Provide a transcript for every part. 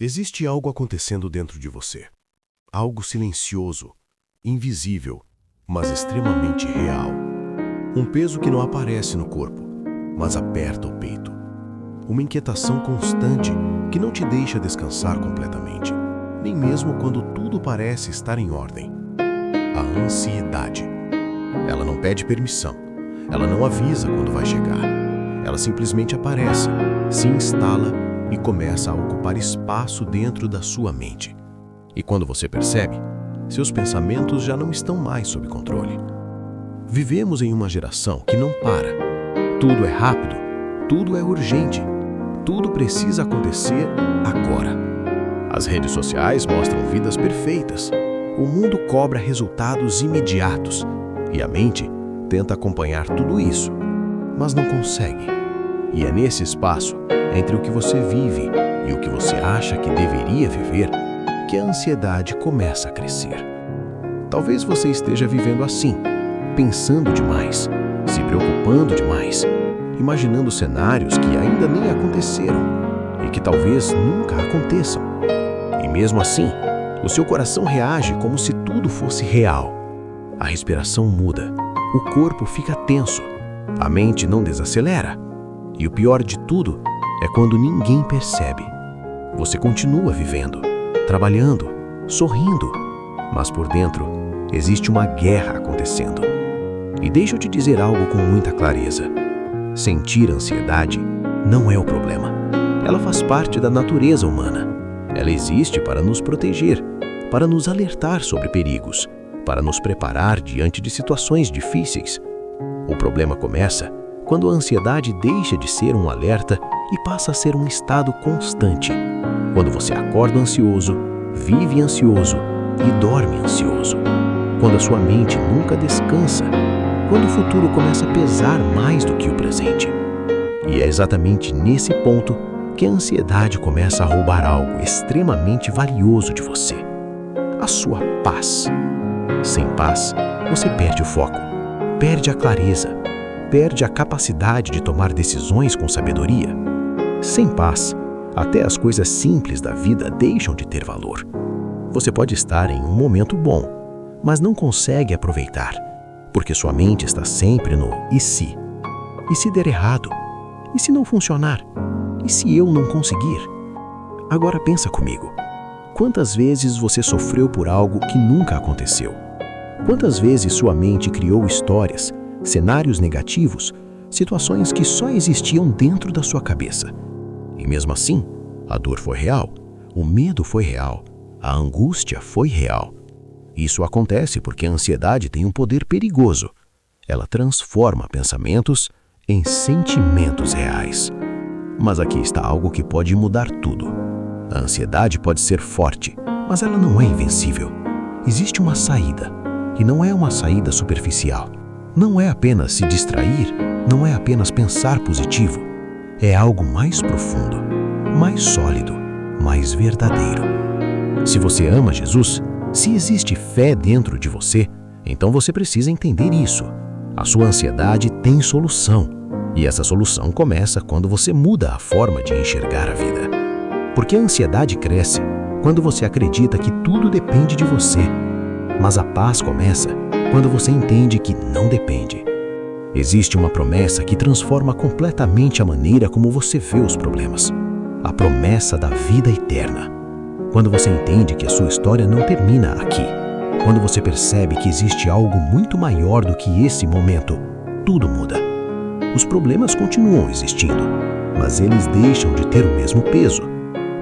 Existe algo acontecendo dentro de você. Algo silencioso, invisível, mas extremamente real. Um peso que não aparece no corpo, mas aperta o peito. Uma inquietação constante que não te deixa descansar completamente, nem mesmo quando tudo parece estar em ordem. A ansiedade. Ela não pede permissão. Ela não avisa quando vai chegar. Ela simplesmente aparece, se instala e começa a ocupar espaço dentro da sua mente. E quando você percebe, seus pensamentos já não estão mais sob controle. Vivemos em uma geração que não para. Tudo é rápido, tudo é urgente, tudo precisa acontecer agora. As redes sociais mostram vidas perfeitas. O mundo cobra resultados imediatos e a mente tenta acompanhar tudo isso, mas não consegue. E é nesse espaço, entre o que você vive e o que você acha que deveria viver, que a ansiedade começa a crescer. Talvez você esteja vivendo assim, pensando demais, se preocupando demais, imaginando cenários que ainda nem aconteceram e que talvez nunca aconteçam. E mesmo assim, o seu coração reage como se tudo fosse real. A respiração muda, o corpo fica tenso, a mente não desacelera. E o pior de tudo é quando ninguém percebe. Você continua vivendo, trabalhando, sorrindo, mas por dentro existe uma guerra acontecendo. E deixa eu te dizer algo com muita clareza. Sentir ansiedade não é o problema. Ela faz parte da natureza humana. Ela existe para nos proteger, para nos alertar sobre perigos, para nos preparar diante de situações difíceis. O problema começa quando a ansiedade deixa de ser um alerta e passa a ser um estado constante. Quando você acorda ansioso, vive ansioso e dorme ansioso. Quando a sua mente nunca descansa. Quando o futuro começa a pesar mais do que o presente. E é exatamente nesse ponto que a ansiedade começa a roubar algo extremamente valioso de você: a sua paz. Sem paz, você perde o foco, perde a clareza, perde a capacidade de tomar decisões com sabedoria. Sem paz, até as coisas simples da vida deixam de ter valor. Você pode estar em um momento bom, mas não consegue aproveitar, porque sua mente está sempre no e se? E se der errado? E se não funcionar? E se eu não conseguir? Agora pensa comigo. Quantas vezes você sofreu por algo que nunca aconteceu? Quantas vezes sua mente criou histórias, cenários negativos, situações que só existiam dentro da sua cabeça? E mesmo assim, a dor foi real, o medo foi real, a angústia foi real. Isso acontece porque a ansiedade tem um poder perigoso. Ela transforma pensamentos em sentimentos reais. Mas aqui está algo que pode mudar tudo. A ansiedade pode ser forte, mas ela não é invencível. Existe uma saída, e não é uma saída superficial. Não é apenas se distrair, não é apenas pensar positivo. É algo mais profundo, mais sólido, mais verdadeiro. Se você ama Jesus, se existe fé dentro de você, então você precisa entender isso. A sua ansiedade tem solução, e essa solução começa quando você muda a forma de enxergar a vida. Porque a ansiedade cresce quando você acredita que tudo depende de você, mas a paz começa quando você entende que não depende. Existe uma promessa que transforma completamente a maneira como você vê os problemas. A promessa da vida eterna. Quando você entende que a sua história não termina aqui. Quando você percebe que existe algo muito maior do que esse momento, tudo muda. Os problemas continuam existindo, mas eles deixam de ter o mesmo peso,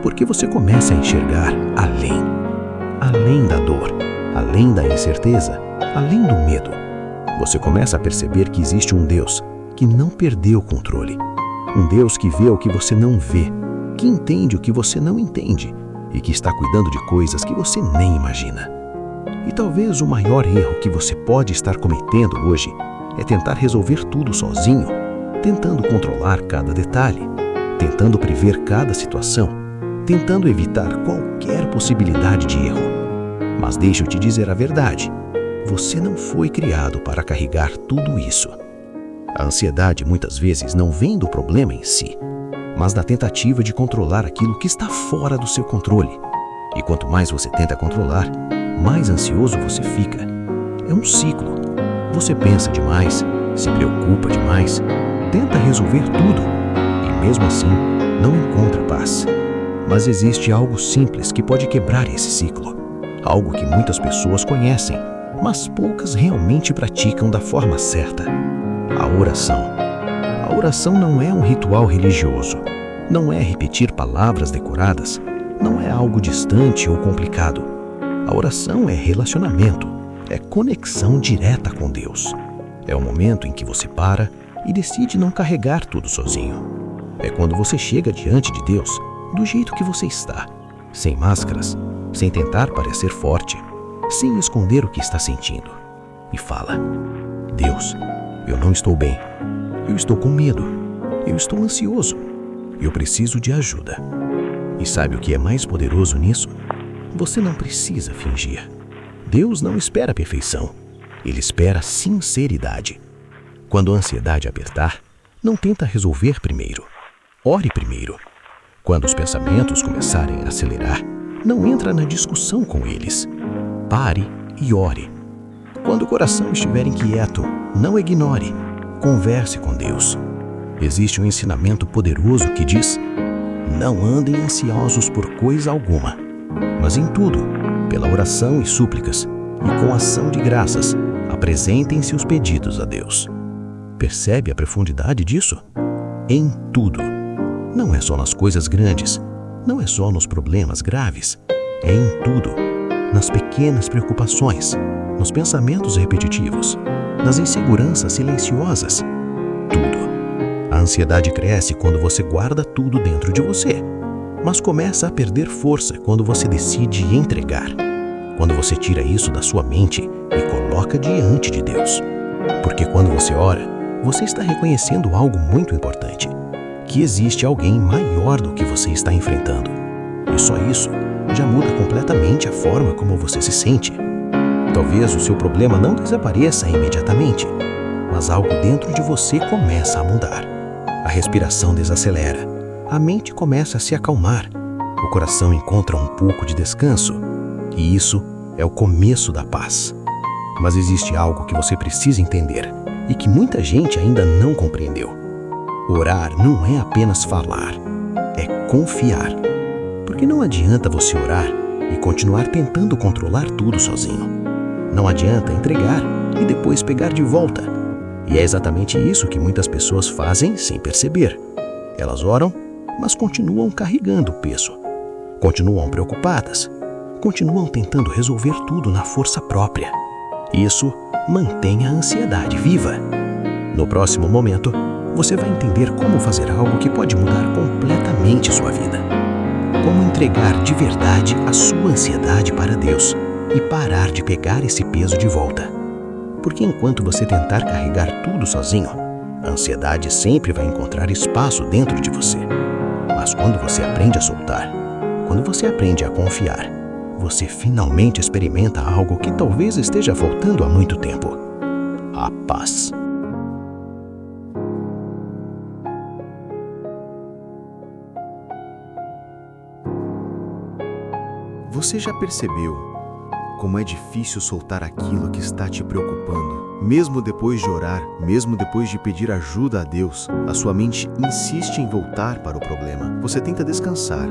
porque você começa a enxergar além. Além da dor, além da incerteza, além do medo. Você começa a perceber que existe um Deus que não perdeu o controle. Um Deus que vê o que você não vê, que entende o que você não entende e que está cuidando de coisas que você nem imagina. E talvez o maior erro que você pode estar cometendo hoje é tentar resolver tudo sozinho, tentando controlar cada detalhe, tentando prever cada situação, tentando evitar qualquer possibilidade de erro. Mas deixa eu te dizer a verdade. Você não foi criado para carregar tudo isso. A ansiedade muitas vezes não vem do problema em si, mas da tentativa de controlar aquilo que está fora do seu controle. E quanto mais você tenta controlar, mais ansioso você fica. É um ciclo. Você pensa demais, se preocupa demais, tenta resolver tudo e mesmo assim não encontra paz. Mas existe algo simples que pode quebrar esse ciclo. Algo que muitas pessoas conhecem, mas poucas realmente praticam da forma certa. A oração. A oração não é um ritual religioso. Não é repetir palavras decoradas. Não é algo distante ou complicado. A oração é relacionamento. É conexão direta com Deus. É o momento em que você para e decide não carregar tudo sozinho. É quando você chega diante de Deus do jeito que você está, sem máscaras, sem tentar parecer forte, sem esconder o que está sentindo, e fala: Deus, eu não estou bem, eu estou com medo, eu estou ansioso, eu preciso de ajuda. E sabe o que é mais poderoso nisso? Você não precisa fingir. Deus não espera perfeição, Ele espera sinceridade. Quando a ansiedade apertar, não tenta resolver primeiro, ore primeiro. Quando os pensamentos começarem a acelerar, não entra na discussão com eles. Pare e ore. Quando o coração estiver inquieto, não ignore. Converse com Deus. Existe um ensinamento poderoso que diz: não andem ansiosos por coisa alguma, mas em tudo, pela oração e súplicas, e com ação de graças, apresentem-se os pedidos a Deus. Percebe a profundidade disso? Em tudo. Não é só nas coisas grandes, não é só nos problemas graves, é em tudo, nas pequenas preocupações, nos pensamentos repetitivos, nas inseguranças silenciosas, tudo. A ansiedade cresce quando você guarda tudo dentro de você, mas começa a perder força quando você decide entregar, quando você tira isso da sua mente e coloca diante de Deus. Porque quando você ora, você está reconhecendo algo muito importante, que existe alguém maior do que você está enfrentando. E só isso já muda completamente a forma como você se sente. Talvez o seu problema não desapareça imediatamente, mas algo dentro de você começa a mudar. A respiração desacelera, a mente começa a se acalmar, o coração encontra um pouco de descanso, e isso é o começo da paz. Mas existe algo que você precisa entender e que muita gente ainda não compreendeu. Orar não é apenas falar, é confiar. Porque não adianta você orar e continuar tentando controlar tudo sozinho. Não adianta entregar e depois pegar de volta. E é exatamente isso que muitas pessoas fazem sem perceber. Elas oram, mas continuam carregando o peso. Continuam preocupadas. Continuam tentando resolver tudo na força própria. Isso mantém a ansiedade viva. No próximo momento, você vai entender como fazer algo que pode mudar completamente sua vida. Como entregar de verdade a sua ansiedade para Deus e parar de pegar esse peso de volta. Porque enquanto você tentar carregar tudo sozinho, a ansiedade sempre vai encontrar espaço dentro de você. Mas quando você aprende a soltar, quando você aprende a confiar, você finalmente experimenta algo que talvez esteja faltando há muito tempo: a paz. Você já percebeu como é difícil soltar aquilo que está te preocupando? Mesmo depois de orar, mesmo depois de pedir ajuda a Deus, a sua mente insiste em voltar para o problema. Você tenta descansar,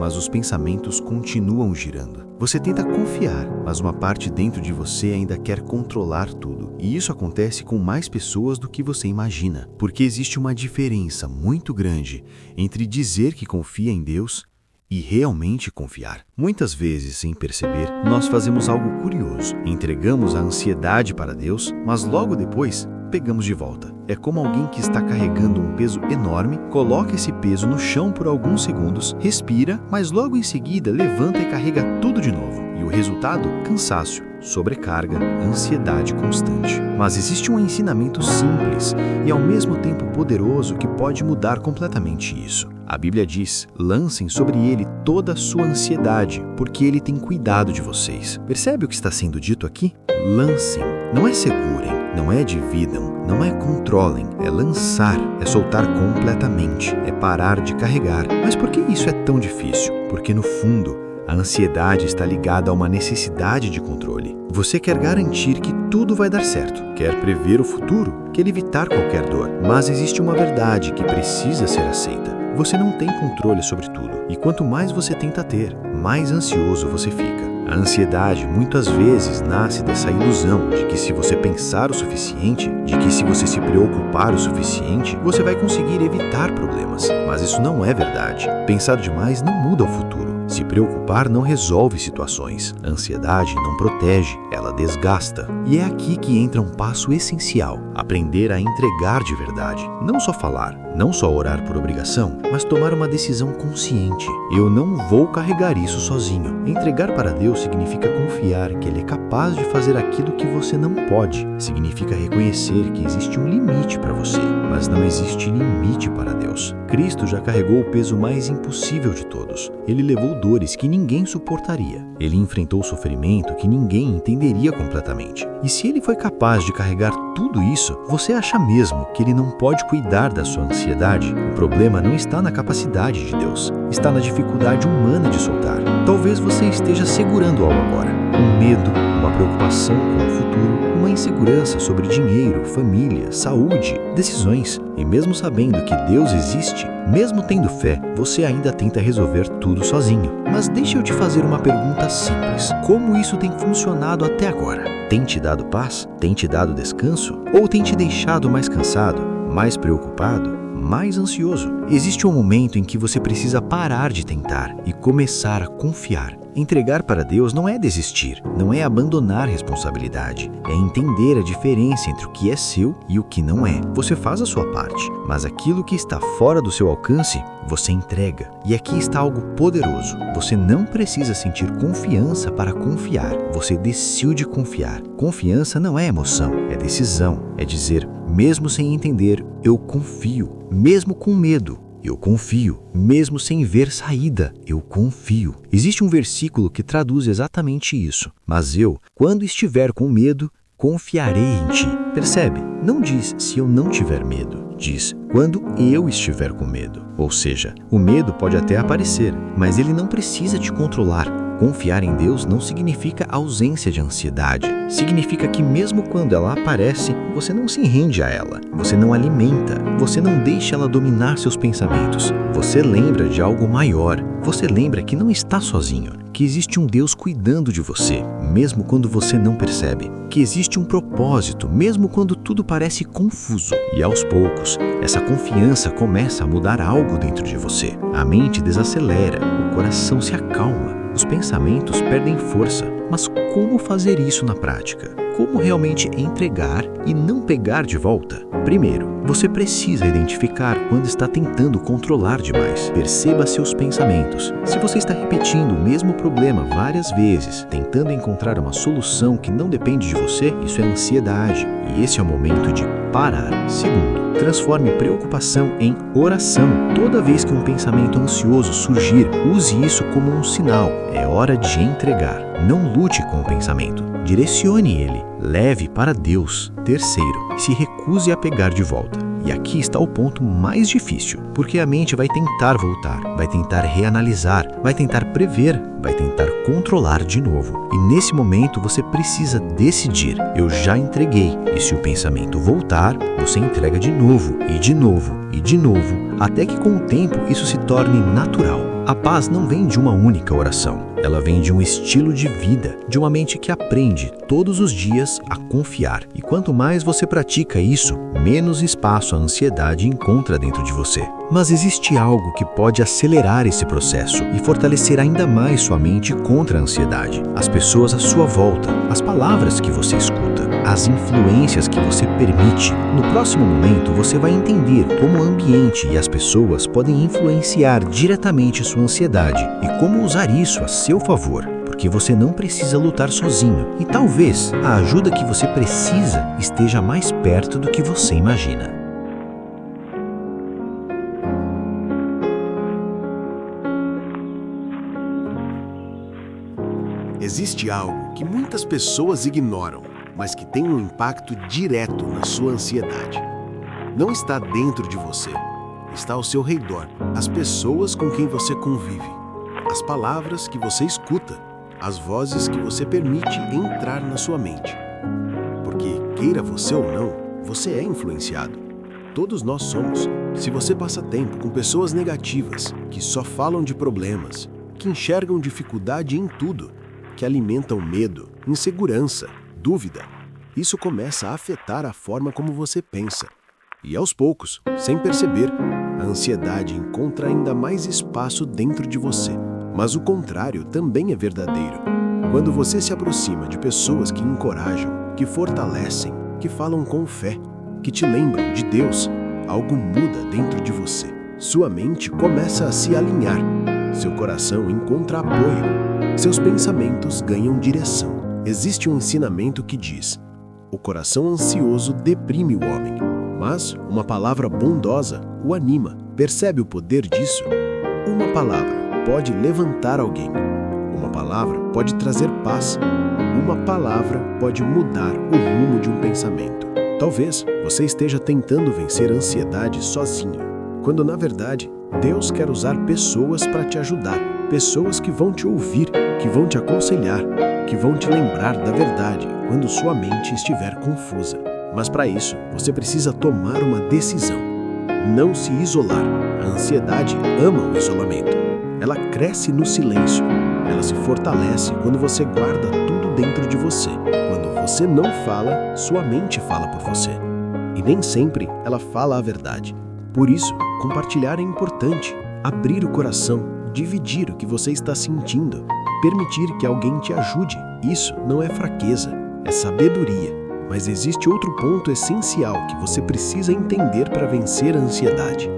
mas os pensamentos continuam girando. Você tenta confiar, mas uma parte dentro de você ainda quer controlar tudo. E isso acontece com mais pessoas do que você imagina, porque existe uma diferença muito grande entre dizer que confia em Deus e realmente confiar. Muitas vezes, sem perceber, nós fazemos algo curioso. Entregamos a ansiedade para Deus, mas logo depois pegamos de volta. É como alguém que está carregando um peso enorme, coloca esse peso no chão por alguns segundos, respira, mas logo em seguida levanta e carrega tudo de novo. E o resultado? Cansaço, sobrecarga, ansiedade constante. Mas existe um ensinamento simples e ao mesmo tempo poderoso que pode mudar completamente isso. A Bíblia diz: lancem sobre ele toda a sua ansiedade, porque ele tem cuidado de vocês. Percebe o que está sendo dito aqui? Lancem, não é segurem, não é dividam, não é controlem, é lançar, é soltar completamente, é parar de carregar. Mas por que isso é tão difícil? Porque no fundo, a ansiedade está ligada a uma necessidade de controle. Você quer garantir que tudo vai dar certo, quer prever o futuro, quer evitar qualquer dor. Mas existe uma verdade que precisa ser aceita. Você não tem controle sobre tudo. E quanto mais você tenta ter, mais ansioso você fica. A ansiedade muitas vezes nasce dessa ilusão de que se você pensar o suficiente, de que se você se preocupar o suficiente, você vai conseguir evitar problemas. Mas isso não é verdade. Pensar demais não muda o futuro. Se preocupar não resolve situações. A ansiedade não protege, ela desgasta. E é aqui que entra um passo essencial: aprender a entregar de verdade. Não só falar, não só orar por obrigação, mas tomar uma decisão consciente. Eu não vou carregar isso sozinho. Entregar para Deus significa confiar que Ele é capaz de fazer aquilo que você não pode. Significa reconhecer que existe um limite para você, mas não existe limite para Deus. Cristo já carregou o peso mais impossível de todos. Ele levou dores que ninguém suportaria. Ele enfrentou sofrimento que ninguém entenderia completamente. E se Ele foi capaz de carregar tudo isso, você acha mesmo que Ele não pode cuidar da sua ansiedade? O problema não está na capacidade de Deus, está na dificuldade humana de soltar. Talvez você esteja segurando algo agora. Um medo, uma preocupação com o futuro, uma insegurança sobre dinheiro, família, saúde, decisões. E mesmo sabendo que Deus existe, mesmo tendo fé, você ainda tenta resolver tudo sozinho. Mas deixa eu te fazer uma pergunta simples. Como isso tem funcionado até agora? Tem te dado paz? Tem te dado descanso? Ou tem te deixado mais cansado, mais preocupado, mais ansioso? Existe um momento em que você precisa parar de tentar e começar a confiar. Entregar para Deus não é desistir, não é abandonar responsabilidade, é entender a diferença entre o que é seu e o que não é. Você faz a sua parte, mas aquilo que está fora do seu alcance, você entrega. E aqui está algo poderoso. Você não precisa sentir confiança para confiar. Você decide confiar. Confiança não é emoção, é decisão. É dizer, mesmo sem entender, eu confio. Mesmo com medo, eu confio. Mesmo sem ver saída, eu confio. Existe um versículo que traduz exatamente isso. Mas eu, quando estiver com medo, confiarei em ti. Percebe? Não diz se eu não tiver medo. Diz quando eu estiver com medo. Ou seja, o medo pode até aparecer, mas ele não precisa te controlar. Confiar em Deus não significa ausência de ansiedade. Significa que mesmo quando ela aparece, você não se rende a ela. Você não alimenta. Você não deixa ela dominar seus pensamentos. Você lembra de algo maior. Você lembra que não está sozinho. Que existe um Deus cuidando de você, mesmo quando você não percebe. Que existe um propósito, mesmo quando tudo parece confuso. E aos poucos, essa confiança começa a mudar algo dentro de você. A mente desacelera, o coração se acalma. Os pensamentos perdem força, mas como fazer isso na prática? Como realmente entregar e não pegar de volta? Primeiro, você precisa identificar quando está tentando controlar demais. Perceba seus pensamentos. Se você está repetindo o mesmo problema várias vezes, tentando encontrar uma solução que não depende de você, isso é ansiedade. E esse é o momento de parar. Segundo, transforme preocupação em oração. Toda vez que um pensamento ansioso surgir, use isso como um sinal. É hora de entregar. Não lute com o pensamento. Direcione ele. Leve para Deus. Terceiro, se recuse a pegar de volta. E aqui está o ponto mais difícil, porque a mente vai tentar voltar, vai tentar reanalisar, vai tentar prever, vai tentar controlar de novo. E nesse momento você precisa decidir. Eu já entreguei. E se o pensamento voltar, você entrega de novo, e de novo, e de novo, até que com o tempo isso se torne natural. A paz não vem de uma única oração. Ela vem de um estilo de vida, de uma mente que aprende todos os dias a confiar. E quanto mais você pratica isso, menos espaço a ansiedade encontra dentro de você. Mas existe algo que pode acelerar esse processo e fortalecer ainda mais sua mente contra a ansiedade. As pessoas à sua volta, as palavras que você escuta, as influências que você permite. No próximo momento, você vai entender como o ambiente e as pessoas podem influenciar diretamente sua ansiedade e como usar isso a seu favor. Porque você não precisa lutar sozinho e talvez a ajuda que você precisa esteja mais perto do que você imagina. Existe algo que muitas pessoas ignoram. mas que tem um impacto direto na sua ansiedade. Não está dentro de você, está ao seu redor, as pessoas com quem você convive, as palavras que você escuta, as vozes que você permite entrar na sua mente. Porque, queira você ou não, você é influenciado. Todos nós somos. Se você passa tempo com pessoas negativas, que só falam de problemas, que enxergam dificuldade em tudo, que alimentam medo, insegurança, dúvida, isso começa a afetar a forma como você pensa. E aos poucos, sem perceber, a ansiedade encontra ainda mais espaço dentro de você. Mas o contrário também é verdadeiro. Quando você se aproxima de pessoas que encorajam, que fortalecem, que falam com fé, que te lembram de Deus, algo muda dentro de você. Sua mente começa a se alinhar, seu coração encontra apoio, seus pensamentos ganham direção. Existe um ensinamento que diz: o coração ansioso deprime o homem, mas uma palavra bondosa o anima. Percebe o poder disso? Uma palavra pode levantar alguém. Uma palavra pode trazer paz. Uma palavra pode mudar o rumo de um pensamento. Talvez você esteja tentando vencer a ansiedade sozinho, quando na verdade Deus quer usar pessoas para te ajudar. Pessoas que vão te ouvir, que vão te aconselhar, que vão te lembrar da verdade quando sua mente estiver confusa. Mas para isso, você precisa tomar uma decisão. Não se isolar. A ansiedade ama o isolamento. Ela cresce no silêncio. Ela se fortalece quando você guarda tudo dentro de você. Quando você não fala, sua mente fala por você. E nem sempre ela fala a verdade. Por isso, compartilhar é importante. Abrir o coração, dividir o que você está sentindo, permitir que alguém te ajude. Isso não é fraqueza, é sabedoria. Mas existe outro ponto essencial que você precisa entender para vencer a ansiedade.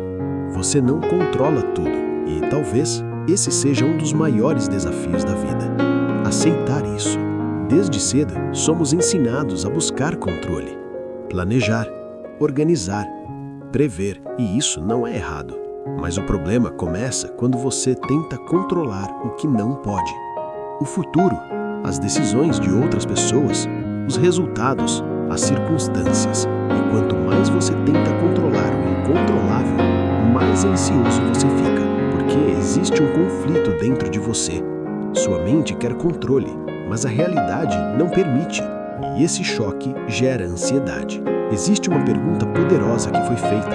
Você não controla tudo e talvez esse seja um dos maiores desafios da vida. Aceitar isso. Desde cedo, somos ensinados a buscar controle, planejar, organizar, prever, e isso não é errado. Mas o problema começa quando você tenta controlar o que não pode. O futuro, as decisões de outras pessoas, os resultados, as circunstâncias. E quanto mais você tenta controlar o incontrolável, mais ansioso você fica, porque existe um conflito dentro de você. Sua mente quer controle, mas a realidade não permite, e esse choque gera ansiedade. Existe uma pergunta poderosa que foi feita: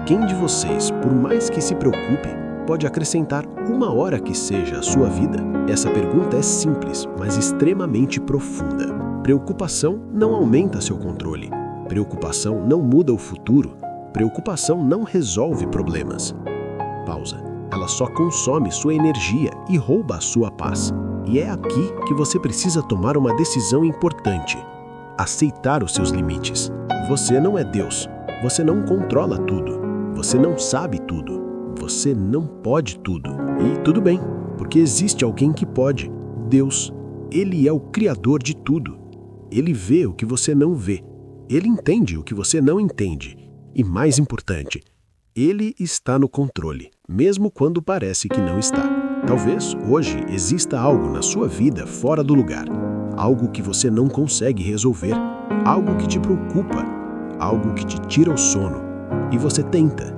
quem de vocês, por mais que se preocupe, pode acrescentar 1 hora que seja à sua vida? Essa pergunta é simples, mas extremamente profunda. Preocupação não aumenta seu controle. Preocupação não muda o futuro. Preocupação não resolve problemas. Pausa. Ela só consome sua energia e rouba a sua paz. E é aqui que você precisa tomar uma decisão importante: aceitar os seus limites. Você não é Deus. Você não controla tudo. Você não sabe tudo. Você não pode tudo. E tudo bem, porque existe alguém que pode. Deus. Ele é o Criador de tudo. Ele vê o que você não vê. Ele entende o que você não entende. E mais importante, Ele está no controle, mesmo quando parece que não está. Talvez hoje exista algo na sua vida fora do lugar. Algo que você não consegue resolver. Algo que te preocupa. Algo que te tira o sono. E você tenta,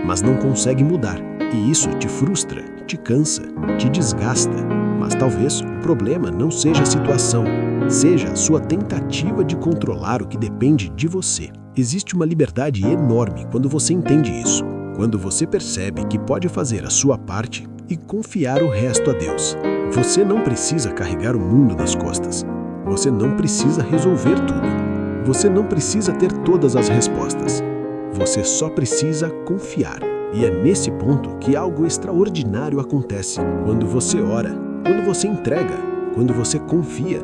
mas não consegue mudar. E isso te frustra, te cansa, te desgasta. Mas talvez o problema não seja a situação, seja a sua tentativa de controlar o que depende de você. Existe uma liberdade enorme quando você entende isso. Quando você percebe que pode fazer a sua parte e confiar o resto a Deus. Você não precisa carregar o mundo nas costas. Você não precisa resolver tudo. Você não precisa ter todas as respostas. Você só precisa confiar. E é nesse ponto que algo extraordinário acontece. Quando você ora, quando você entrega, quando você confia,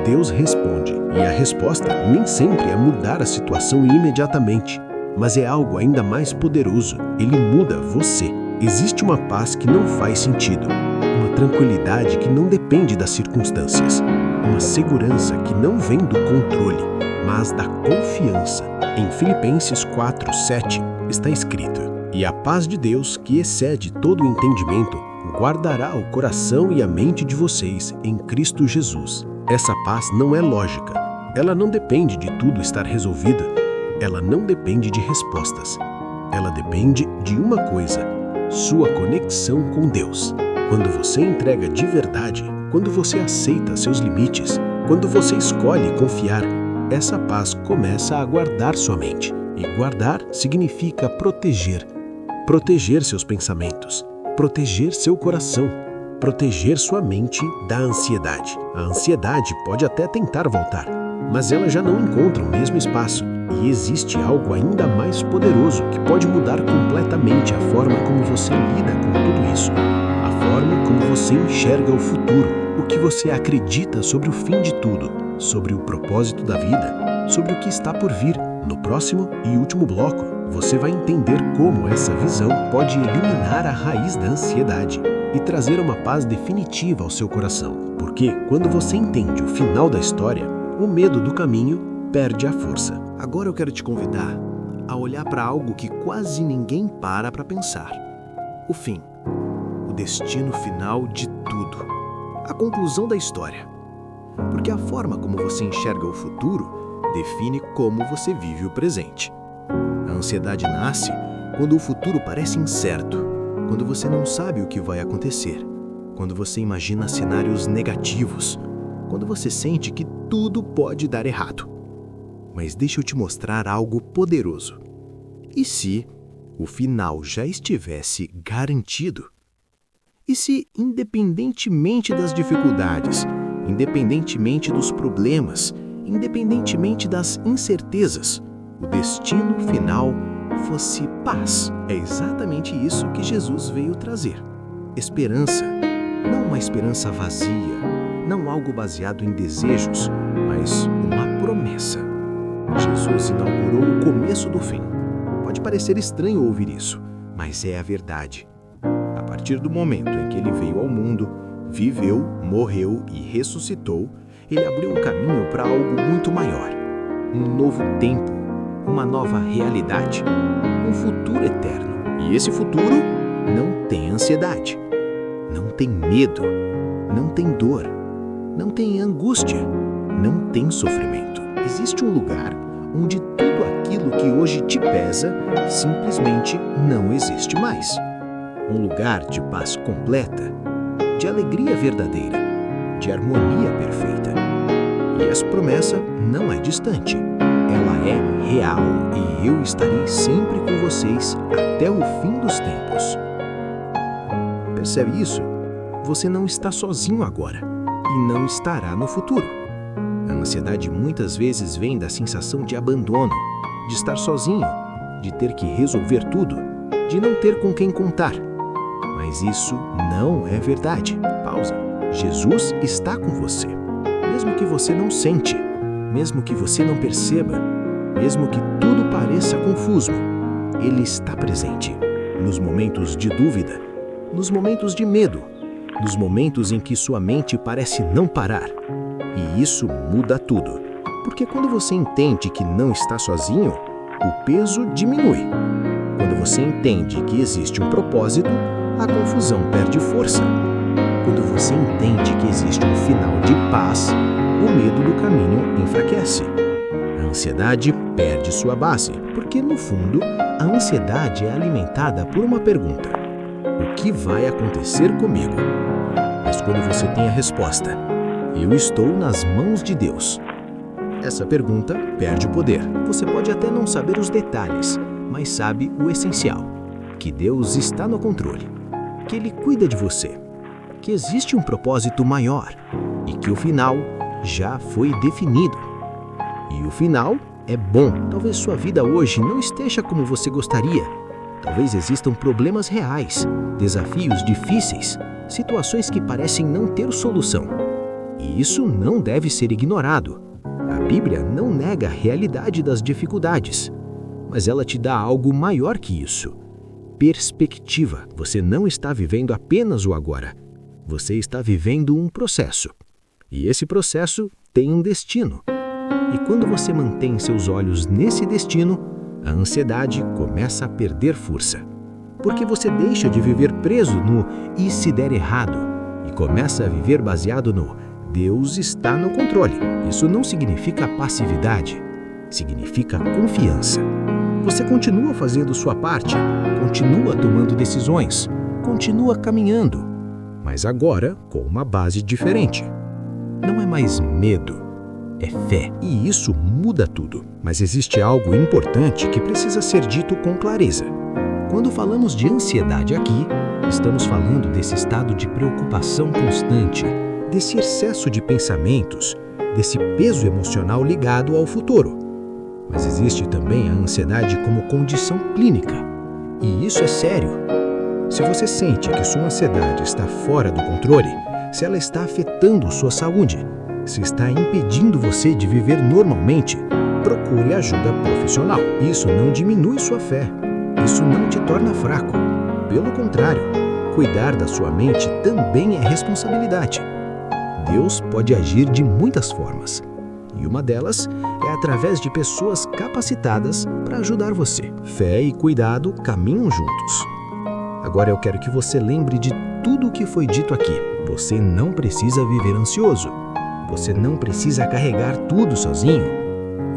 Deus responde. E a resposta nem sempre é mudar a situação imediatamente, mas é algo ainda mais poderoso. Ele muda você. Existe uma paz que não faz sentido, uma tranquilidade que não depende das circunstâncias, uma segurança que não vem do controle, mas da confiança. Em Filipenses 4:7 está escrito: "E a paz de Deus, que excede todo o entendimento, guardará o coração e a mente de vocês em Cristo Jesus." Essa paz não é lógica. Ela não depende de tudo estar resolvido. Ela não depende de respostas. Ela depende de uma coisa: sua conexão com Deus. Quando você entrega de verdade, quando você aceita seus limites, quando você escolhe confiar, essa paz começa a guardar sua mente. E guardar significa proteger. Proteger seus pensamentos, proteger seu coração, proteger sua mente da ansiedade. A ansiedade pode até tentar voltar, mas ela já não encontra o mesmo espaço. E existe algo ainda mais poderoso que pode mudar completamente a forma como você lida com tudo isso. A forma como você enxerga o futuro, o que você acredita sobre o fim de tudo, sobre o propósito da vida, sobre o que está por vir. No próximo e último bloco, você vai entender como essa visão pode eliminar a raiz da ansiedade e trazer uma paz definitiva ao seu coração. Porque quando você entende o final da história, o medo do caminho perde a força. Agora eu quero te convidar a olhar para algo que quase ninguém para pensar. O fim. O destino final de tudo. A conclusão da história. Porque a forma como você enxerga o futuro define como você vive o presente. A ansiedade nasce quando o futuro parece incerto, quando você não sabe o que vai acontecer, quando você imagina cenários negativos, quando você sente que tudo pode dar errado. Mas deixa eu te mostrar algo poderoso. E se o final já estivesse garantido? E se, independentemente das dificuldades, independentemente dos problemas, independentemente das incertezas, o destino final fosse paz? É exatamente isso que Jesus veio trazer. Esperança, não uma esperança vazia, não algo baseado em desejos, mas uma promessa. Jesus inaugurou o começo do fim. Pode parecer estranho ouvir isso, mas é a verdade. A partir do momento em que ele veio ao mundo, viveu, morreu e ressuscitou, ele abriu um caminho para algo muito maior. Um novo tempo, uma nova realidade, um futuro eterno. E esse futuro não tem ansiedade, não tem medo, não tem dor, não tem angústia, não tem sofrimento. Existe um lugar onde tudo aquilo que hoje te pesa simplesmente não existe mais. Um lugar de paz completa, de alegria verdadeira, de harmonia perfeita. E essa promessa não é distante, ela é real e eu estarei sempre com vocês até o fim dos tempos. Percebe isso? Você não está sozinho agora e não estará no futuro. A ansiedade muitas vezes vem da sensação de abandono, de estar sozinho, de ter que resolver tudo, de não ter com quem contar. Mas isso não é verdade. Pausa. Jesus está com você. Mesmo que você não sente, mesmo que você não perceba, mesmo que tudo pareça confuso, Ele está presente. Nos momentos de dúvida, nos momentos de medo, nos momentos em que sua mente parece não parar. E isso muda tudo. Porque quando você entende que não está sozinho, o peso diminui. Quando você entende que existe um propósito, a confusão perde força. Quando você entende que existe um final de paz, o medo do caminho enfraquece. A ansiedade perde sua base, porque, no fundo, a ansiedade é alimentada por uma pergunta: o que vai acontecer comigo? Mas quando você tem a resposta: eu estou nas mãos de Deus, essa pergunta perde o poder. Você pode até não saber os detalhes, mas sabe o essencial: que Deus está no controle, que Ele cuida de você, que existe um propósito maior e que o final já foi definido. E o final é bom. Talvez sua vida hoje não esteja como você gostaria. Talvez existam problemas reais, desafios difíceis, situações que parecem não ter solução. E isso não deve ser ignorado. A Bíblia não nega a realidade das dificuldades, mas ela te dá algo maior que isso: perspectiva. Você não está vivendo apenas o agora. Você está vivendo um processo. E esse processo tem um destino. E quando você mantém seus olhos nesse destino, a ansiedade começa a perder força. Porque você deixa de viver preso no "e se der errado" e começa a viver baseado no Deus está no controle. Isso não significa passividade, significa confiança. Você continua fazendo sua parte, continua tomando decisões, continua caminhando, mas agora com uma base diferente. Não é mais medo, é fé, e isso muda tudo. Mas existe algo importante que precisa ser dito com clareza. Quando falamos de ansiedade aqui, estamos falando desse estado de preocupação constante, desse excesso de pensamentos, desse peso emocional ligado ao futuro. Mas existe também a ansiedade como condição clínica, e isso é sério. Se você sente que sua ansiedade está fora do controle, se ela está afetando sua saúde, se está impedindo você de viver normalmente, procure ajuda profissional. Isso não diminui sua fé, isso não te torna fraco. Pelo contrário, cuidar da sua mente também é responsabilidade. Deus pode agir de muitas formas, e uma delas é através de pessoas capacitadas para ajudar você. Fé e cuidado caminham juntos. Agora eu quero que você lembre de tudo o que foi dito aqui. Você não precisa viver ansioso. Você não precisa carregar tudo sozinho.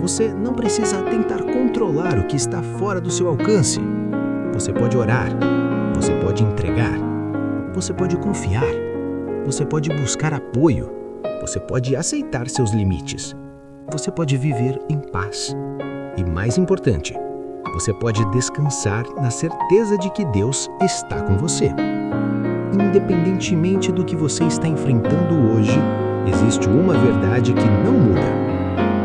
Você não precisa tentar controlar o que está fora do seu alcance. Você pode orar. Você pode entregar. Você pode confiar. Você pode buscar apoio. Você pode aceitar seus limites. Você pode viver em paz. E mais importante, você pode descansar na certeza de que Deus está com você. Independentemente do que você está enfrentando hoje, existe uma verdade que não muda.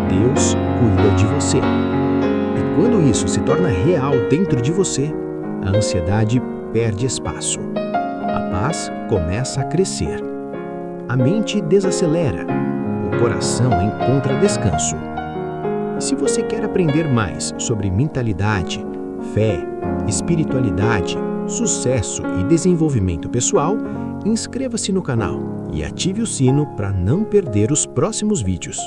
Deus cuida de você. E quando isso se torna real dentro de você, a ansiedade perde espaço. A paz começa a crescer. A mente desacelera. O coração encontra descanso. Se você quer aprender mais sobre mentalidade, fé, espiritualidade, sucesso e desenvolvimento pessoal, inscreva-se no canal e ative o sino para não perder os próximos vídeos.